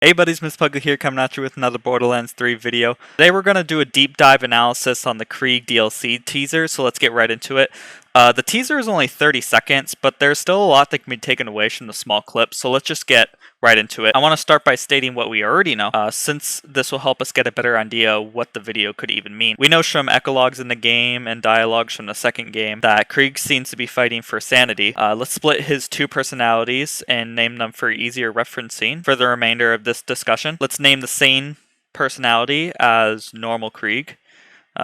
Hey buddies, Miss Pugly here, coming at you with another Borderlands 3 video. Today we're going to do a deep dive analysis on the Krieg DLC teaser, so let's get right into it. The teaser is only 30 seconds, but there's still a lot that can be taken away from the small clip, so let's just get right into it. I want to start by stating what we already know, since this will help us get a better idea of what the video could even mean. We know from ecologues in the game and dialogues from the second game that Krieg seems to be fighting for sanity. Let's split his two personalities and name them for easier referencing for the remainder of this discussion. Let's name the sane personality as normal Krieg.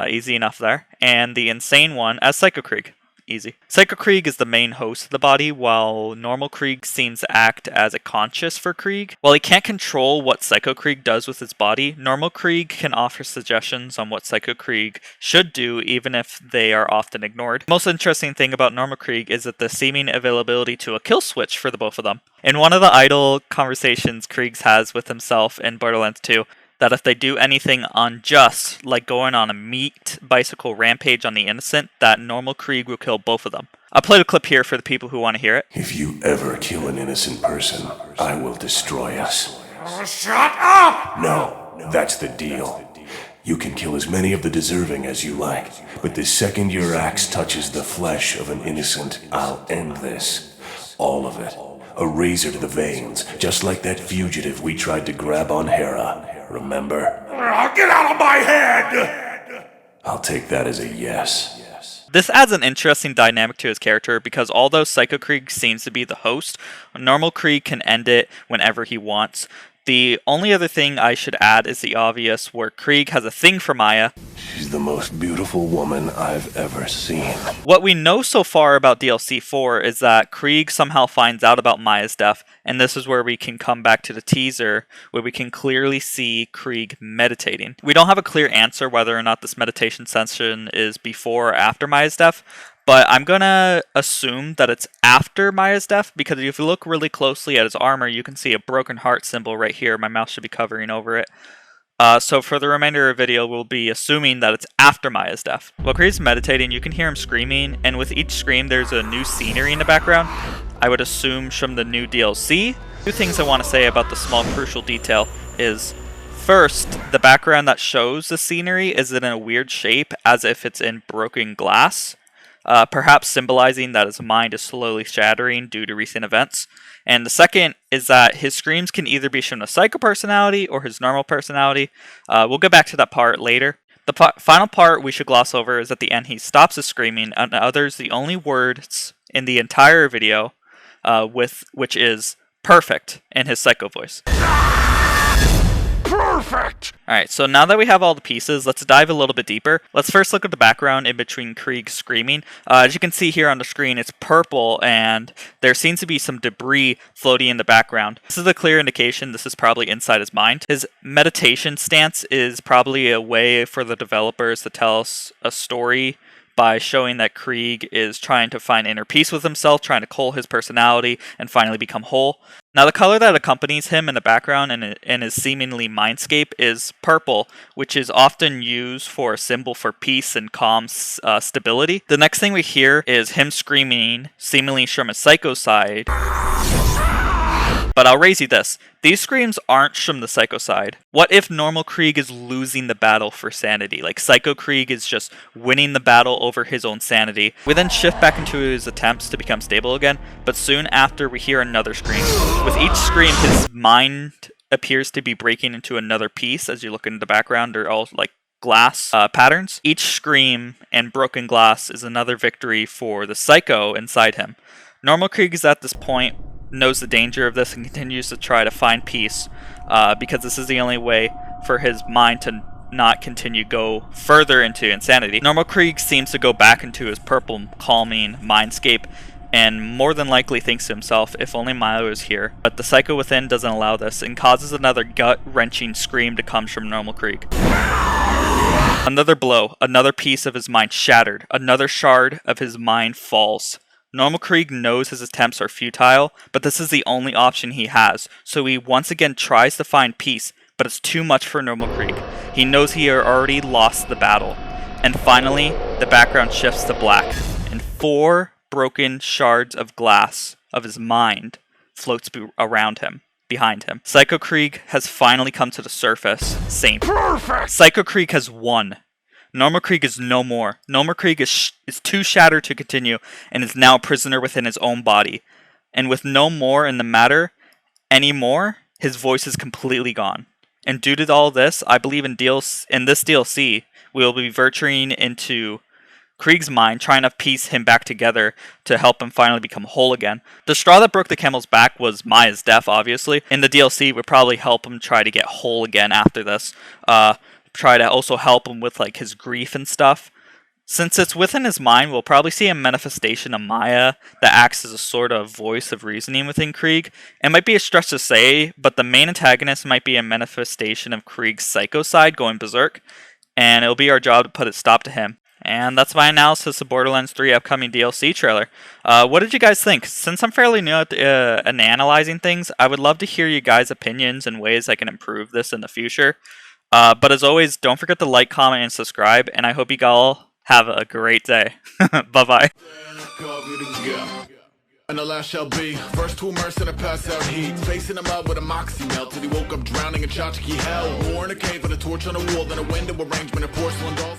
Easy enough there. And the insane one as Psycho Krieg. Easy. Psycho Krieg is the main host of the body, while normal Krieg seems to act as a conscious for Krieg. While he can't control what Psycho Krieg does with his body, normal Krieg can offer suggestions on what Psycho Krieg should do, even if they are often ignored. The most interesting thing about normal Krieg is that the seeming availability to a kill switch for the both of them. In one of the idle conversations Krieg has with himself in Borderlands 2, that if they do anything unjust, like going on a meat bicycle rampage on the innocent, that normal Krieg will kill both of them. I'll play the clip here for the people who want to hear it. If you ever kill an innocent person, I will destroy us. Shut up! No, that's the deal. You can kill as many of the deserving as you like, but the second your axe touches the flesh of an innocent, I'll end this. All of it. A razor to the veins, just like that fugitive we tried to grab on Hera. Remember? Get out of my head! I'll take that as a yes. This adds an interesting dynamic to his character because although Psycho Krieg seems to be the host, normal Krieg can end it whenever he wants. The only other thing I should add is the obvious, where Krieg has a thing for Maya. She's the most beautiful woman I've ever seen. What we know so far about DLC 4 is that Krieg somehow finds out about Maya's death, and this is where we can come back to the teaser, where we can clearly see Krieg meditating. We don't have a clear answer whether or not this meditation session is before or after Maya's death, but I'm gonna assume that it's after Maya's death, because if you look really closely at his armor, you can see a broken heart symbol right here. My mouse should be covering over it. So for the remainder of the video, we'll be assuming that it's after Maya's death. While Krieg's meditating, you can hear him screaming, and with each scream, there's a new scenery in the background. I would assume from the new DLC. Two things I want to say about the small crucial detail is, first, the background that shows the scenery is in a weird shape, as if it's in broken glass. Perhaps symbolizing that his mind is slowly shattering due to recent events. And the second is that his screams can either be from a psycho personality or his normal personality. We'll get back to that part later. The final part we should gloss over is at the end he stops his screaming and utters the only words in the entire video, which is perfect in his psycho voice. Perfect! Alright, so now that we have all the pieces, let's dive a little bit deeper. Let's first look at the background in between Krieg screaming. As you can see here on the screen, it's purple, and there seems to be some debris floating in the background. This is a clear indication this is probably inside his mind. His meditation stance is probably a way for the developers to tell us a story by showing that Krieg is trying to find inner peace with himself, trying to cull his personality, and finally become whole. Now the color that accompanies him in the background and in his seemingly mindscape is purple, which is often used for a symbol for peace and calm stability. The next thing we hear is him screaming, seemingly from his psycho side. But I'll raise you this. These screams aren't from the Psycho side. What if normal Krieg is losing the battle for sanity? Like Psycho Krieg is just winning the battle over his own sanity. We then shift back into his attempts to become stable again, but soon after we hear another scream. With each scream, his mind appears to be breaking into another piece. As you look into the background, they're all like glass patterns. Each scream and broken glass is another victory for the Psycho inside him. Normal Krieg is at this point knows the danger of this and continues to try to find peace because this is the only way for his mind to not continue go further into insanity. Normal Krieg seems to go back into his purple calming mindscape and more than likely thinks to himself, if only Milo was here. But the psycho within doesn't allow this and causes another gut-wrenching scream to come from normal Krieg. Another blow, another piece of his mind shattered, another shard of his mind falls. Normal Krieg knows his attempts are futile, but this is the only option he has, so he once again tries to find peace, but it's too much for normal Krieg. He knows he already lost the battle. And finally, the background shifts to black, and 4 broken shards of glass of his mind floats around him. behind him. Psycho Krieg has finally come to the surface. Same. Perfect! Psycho Krieg has won. Normal Krieg is no more. Normal Krieg is too shattered to continue and is now a prisoner within his own body. And with no more in the matter anymore, his voice is completely gone. And due to all this, I believe in this DLC, we will be venturing into Krieg's mind, trying to piece him back together to help him finally become whole again. The straw that broke the camel's back was Maya's death, obviously. In the DLC, would probably help him try to get whole again after this. Try to also help him with like his grief and stuff. Since it's within his mind, we'll probably see a manifestation of Maya that acts as a sort of voice of reasoning within Krieg. It might be a stretch to say, but the main antagonist might be a manifestation of Krieg's psycho side going berserk, and it'll be our job to put a stop to him. And that's my analysis of Borderlands 3 upcoming DLC trailer. What did you guys think? Since I'm fairly new at analyzing things, I would love to hear you guys' opinions and ways I can improve this in the future. But as always, don't forget to like, comment, and subscribe, and I hope you all have a great day. Bye-bye. And the last shall be first to immerse in a pass out heat, facing him up with a moxie melt till he woke up drowning in tchotchke hell. More in a cave with a torch on a wall than a window arrangement of porcelain dolls.